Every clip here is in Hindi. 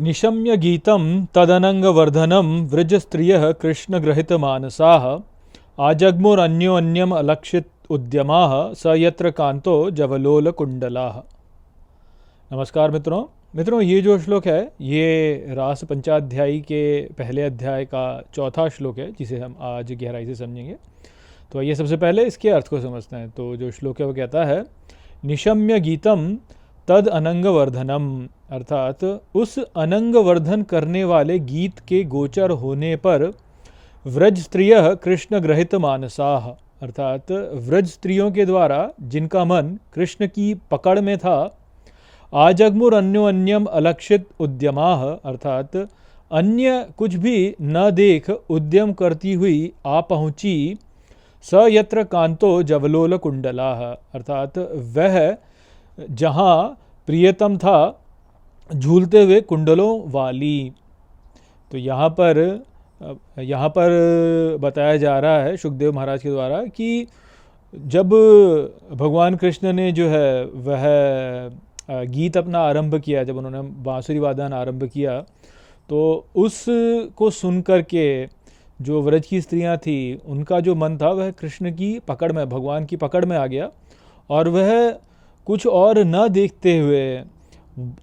निशम्य गीतं तदनङ्गवर्धनं वृजस्त्रियः कृष्णगृहीतमानसाः आजग्मुरन्योन्यम् अलक्षित उद्यमाः स यत्र कांतो जवलोलकुंडलाः। नमस्कार मित्रों, ये जो श्लोक है ये रास पंचाध्यायी के पहले अध्याय का चौथा श्लोक है जिसे हम आज गहराई से समझेंगे। तो आइए सबसे पहले इसके अर्थ को समझते हैं। तो जो श्लोक है वो कहता है निशम्य गीतम तद अनंगवर्धनम, अर्थात उस अनंगवर्धन करने वाले गीत के गोचर होने पर व्रज स्त्रियः कृष्ण ग्रहित मानसाः, अर्थात व्रज स्त्रियों के द्वारा जिनका मन कृष्ण की पकड़ में था, आजग्मुर अन्योन्यम अलक्षित उद्यमाः, अर्थात अन्य कुछ भी न देख उद्यम करती हुई आ पहुँची, स यत्र कांतो जवलोल कुंडलाः, अर्थात वह जहाँ प्रियतम था झूलते हुए कुंडलों वाली। तो यहाँ पर बताया जा रहा है शुकदेव महाराज के द्वारा कि जब भगवान कृष्ण ने जो है वह गीत अपना आरंभ किया, जब उन्होंने बांसुरी वादन आरंभ किया, तो उसको सुन कर के जो व्रज की स्त्रियां थी उनका जो मन था वह कृष्ण की पकड़ में, भगवान की पकड़ में आ गया और वह कुछ और न देखते हुए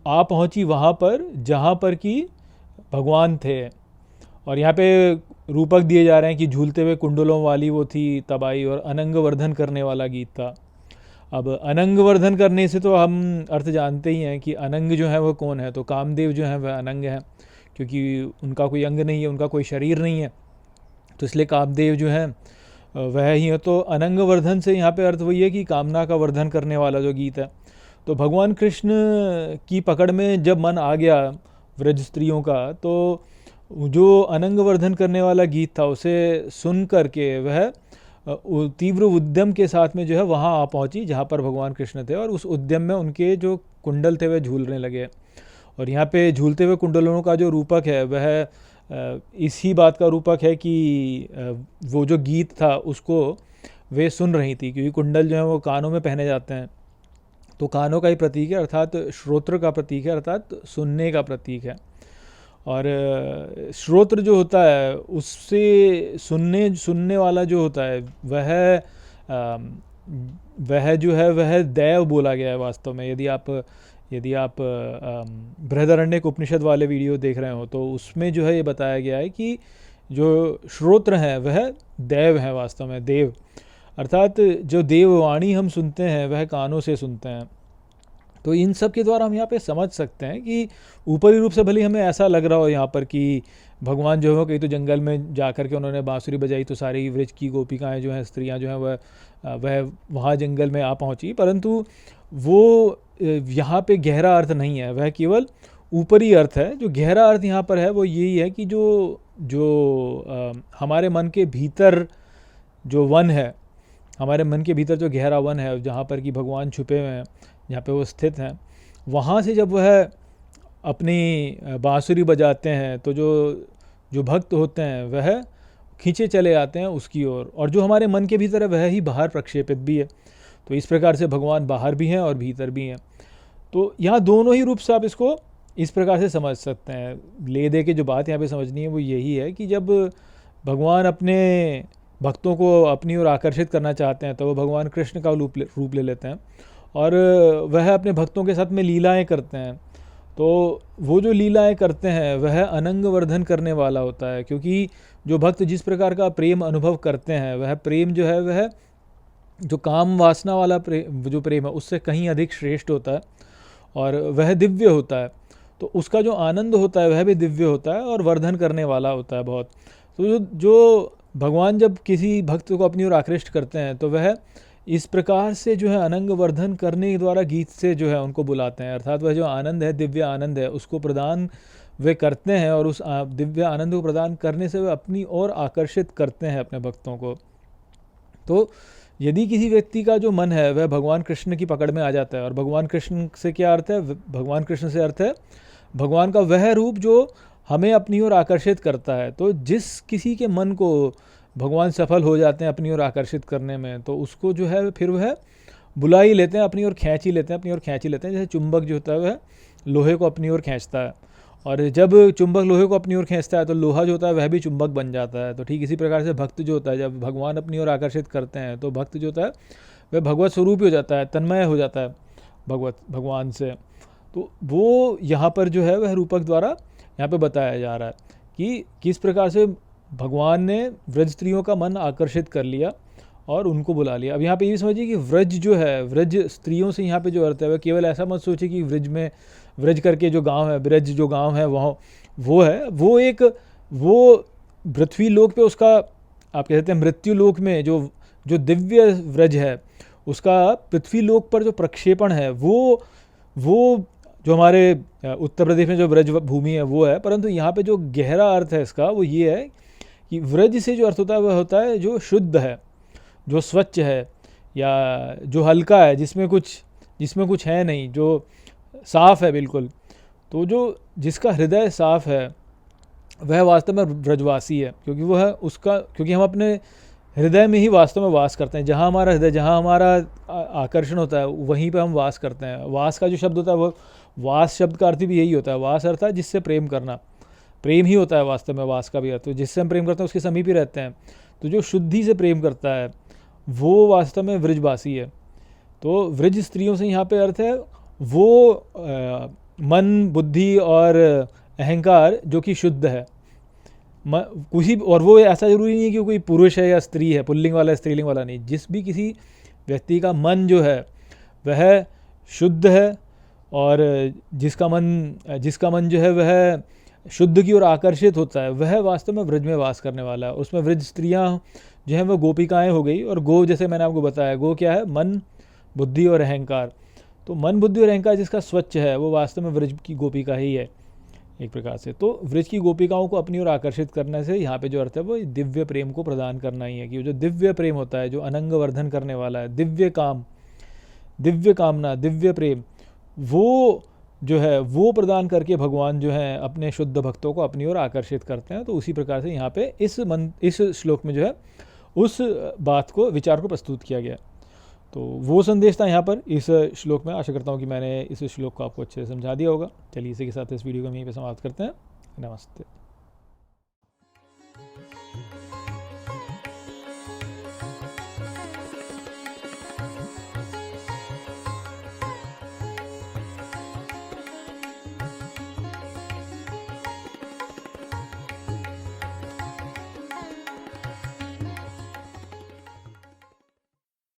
आ पहुंची वहाँ पर जहाँ पर कि भगवान थे। और यहाँ पे रूपक दिए जा रहे हैं कि झूलते हुए कुंडलों वाली वो थी तब आई, और अनंग वर्धन करने वाला गीत था। अब अनंग वर्धन करने से तो हम अर्थ जानते ही हैं कि अनंग जो है वो कौन है। तो कामदेव जो है वह अनंग है, क्योंकि उनका कोई अंग नहीं है, उनका कोई शरीर नहीं है, तो इसलिए कामदेव जो है वह ही है। तो अनंग वर्धन से यहाँ पे अर्थ वही है कि कामना का वर्धन करने वाला जो गीत है। तो भगवान कृष्ण की पकड़ में जब मन आ गया व्रज स्त्रियों का, तो जो अनंग वर्धन करने वाला गीत था उसे सुन करके वह तीव्र उद्यम के साथ में जो है वहाँ आ पहुँची जहाँ पर भगवान कृष्ण थे, और उस उद्यम में उनके जो कुंडल थे वह झूलने लगे। और यहाँ पे झूलते हुए कुंडलों का जो रूपक है वह इसी बात का रूपक है कि वो जो गीत था उसको वे सुन रही थी, क्योंकि कुंडल जो है वो कानों में पहने जाते हैं, तो कानों का ही प्रतीक है, अर्थात श्रोत्र का प्रतीक है, अर्थात सुनने का प्रतीक है। और श्रोत्र जो होता है उससे सुनने वाला जो होता है वह जो है वह दैव बोला गया है वास्तव में। यदि आप बृहदारण्यक उपनिषद वाले वीडियो देख रहे हो तो उसमें जो है ये बताया गया है कि जो श्रोत्र हैं वह दैव हैं वास्तव में, देव, अर्थात जो देववाणी हम सुनते हैं वह कानों से सुनते हैं। तो इन सब के द्वारा हम यहाँ पे समझ सकते हैं कि ऊपरी रूप से भले हमें ऐसा लग रहा हो यहाँ पर कि भगवान जो है कहीं तो जंगल में जा कर के उन्होंने बांसुरी बजाई तो सारी व्रज की गोपिकाएं जो हैं, स्त्रियां जो हैं वह वहाँ जंगल में आ पहुँची, परंतु वो यहाँ पे गहरा अर्थ नहीं है, वह केवल ऊपरी अर्थ है। जो गहरा अर्थ यहाँ पर है वो यही है कि जो हमारे मन के भीतर जो वन है, हमारे मन के भीतर जो गहरा वन है जहाँ पर कि भगवान छुपे हुए हैं, जहाँ पे वो स्थित हैं, वहाँ से जब वह अपनी बांसुरी बजाते हैं तो जो भक्त होते हैं वह खींचे चले आते हैं उसकी ओर, और जो हमारे मन के भीतर है वह ही बाहर प्रक्षेपित भी है। तो इस प्रकार से भगवान बाहर भी हैं और भीतर भी हैं। तो यहाँ दोनों ही रूप से आप इसको इस प्रकार से समझ सकते हैं। ले दे के जो बात यहाँ पे समझनी है वो यही है कि जब भगवान अपने भक्तों को अपनी ओर आकर्षित करना चाहते हैं तो वो भगवान कृष्ण का रूप ले लेते हैं, और वह अपने भक्तों के साथ में लीलाएं करते हैं। तो वो जो लीलाएं करते हैं वह अनंग वर्धन करने वाला होता है, क्योंकि जो भक्त जिस प्रकार का प्रेम अनुभव करते हैं वह प्रेम जो है वह जो काम वासना वाला जो प्रेम है उससे कहीं अधिक श्रेष्ठ होता है, और वह दिव्य होता है। तो उसका जो आनंद होता है वह भी दिव्य होता है और वर्धन करने वाला होता है बहुत। तो जो भगवान जब किसी भक्त को अपनी ओर आकृष्ट करते हैं तो वह इस प्रकार से जो है अनंग वर्धन करने के द्वारा गीत से जो है उनको बुलाते हैं, अर्थात वह जो आनंद है, दिव्य आनंद है, उसको प्रदान वे करते हैं, और उस दिव्य आनंद को प्रदान करने से वे अपनी ओर आकर्षित करते हैं अपने भक्तों को। तो यदि किसी व्यक्ति का जो मन है वह भगवान कृष्ण की पकड़ में आ जाता है, और भगवान कृष्ण से क्या अर्थ है, भगवान कृष्ण से अर्थ है भगवान का वह रूप जो हमें अपनी ओर आकर्षित करता है। तो जिस किसी के मन को भगवान सफल हो जाते हैं अपनी ओर आकर्षित करने में, तो उसको जो है फिर वह बुला ही लेते हैं, अपनी ओर खींच ही लेते हैं, अपनी ओर खींच ही लेते हैं। जैसे चुंबक जो होता है वह लोहे को अपनी ओर खींचता है, और जब चुंबक लोहे को अपनी ओर खींचता है तो लोहा जो होता है वह भी चुंबक बन जाता है। तो ठीक इसी प्रकार से भक्त जो होता है, जब भगवान अपनी ओर आकर्षित करते हैं तो भक्त जो होता है वह भगवत स्वरूप ही हो जाता है, तन्मय हो जाता है भगवान से। तो वो यहाँ पर जो है वह रूपक द्वारा यहाँ पे बताया जा रहा है कि किस प्रकार से भगवान ने व्रज स्त्रियों का मन आकर्षित कर लिया और उनको बुला लिया। अब यहाँ पे ये समझिए कि व्रज जो है, व्रज स्त्रियों से यहाँ पे जो अर्थ है वह केवल ऐसा मत सोचिए कि व्रज में, व्रज करके जो गांव है, ब्रज जो गांव है वहाँ वो है, वो पृथ्वी लोक पे उसका आप कह सकते हैं मृत्यु लोक में जो जो दिव्य व्रज है उसका पृथ्वी लोक पर जो प्रक्षेपण है वो जो हमारे उत्तर प्रदेश में जो व्रज भूमि है वो है। परंतु यहाँ पे जो गहरा अर्थ है इसका वो ये है कि व्रज से जो अर्थ होता है वह होता है जो शुद्ध है, जो स्वच्छ है, या जो हल्का है, जिसमें कुछ है नहीं, जो साफ़ है बिल्कुल। तो जो जिसका हृदय साफ़ है वह वास्तव में व्रजवासी है, क्योंकि हम अपने हृदय में ही वास्तव में वास करते हैं। जहाँ हमारा हृदय, जहाँ हमारा आकर्षण होता है वहीं पे हम वास करते हैं। वास का जो शब्द होता है वो, वास शब्द का अर्थ भी यही होता है। वास अर्थ है जिससे प्रेम करना, प्रेम ही होता है वास्तव में वास का भी अर्थ। तो जिससे हम प्रेम करते हैं उसके समीप ही रहते हैं। तो जो शुद्धि से प्रेम करता है वो वास्तव में व्रजवासी है। तो व्रज स्त्रियों से यहाँ पे अर्थ है वो मन, बुद्धि और अहंकार जो कि शुद्ध है। और वो ऐसा ज़रूरी नहीं है कि कोई पुरुष है या स्त्री है, पुल्लिंग वाला है स्त्रीलिंग वाला नहीं। जिस भी किसी व्यक्ति का मन जो है वह शुद्ध है और जिसका मन जो है वह शुद्ध की ओर आकर्षित होता है वह वास्तव में व्रज में वास करने वाला है। उसमें व्रज स्त्रियाँ जो हैं वह गोपिकाएँ हो गई। और गो, जैसे मैंने आपको बताया, गो क्या है? मन, बुद्धि और अहंकार। तो मन, बुद्धि और अहंकार जिसका स्वच्छ है वो वास्तव में व्रज की गोपिका ही है एक प्रकार से। तो व्रज की गोपिकाओं को अपनी ओर आकर्षित करने से यहाँ पे जो अर्थ है वो दिव्य प्रेम को प्रदान करना ही है। कि जो दिव्य प्रेम होता है, जो अनंग वर्धन करने वाला है, दिव्य कामना, दिव्य प्रेम, वो जो है वो प्रदान करके भगवान जो है अपने शुद्ध भक्तों को अपनी ओर आकर्षित करते हैं। तो उसी प्रकार से यहाँ पे इस श्लोक में जो है उस बात को, विचार को प्रस्तुत किया गया। तो वो संदेश था यहाँ पर इस श्लोक में। आशा करता हूँ कि मैंने इस श्लोक को आपको अच्छे से समझा दिया होगा। चलिए इसी के साथ इस वीडियो को हम यहीं पे समाप्त करते हैं। नमस्ते।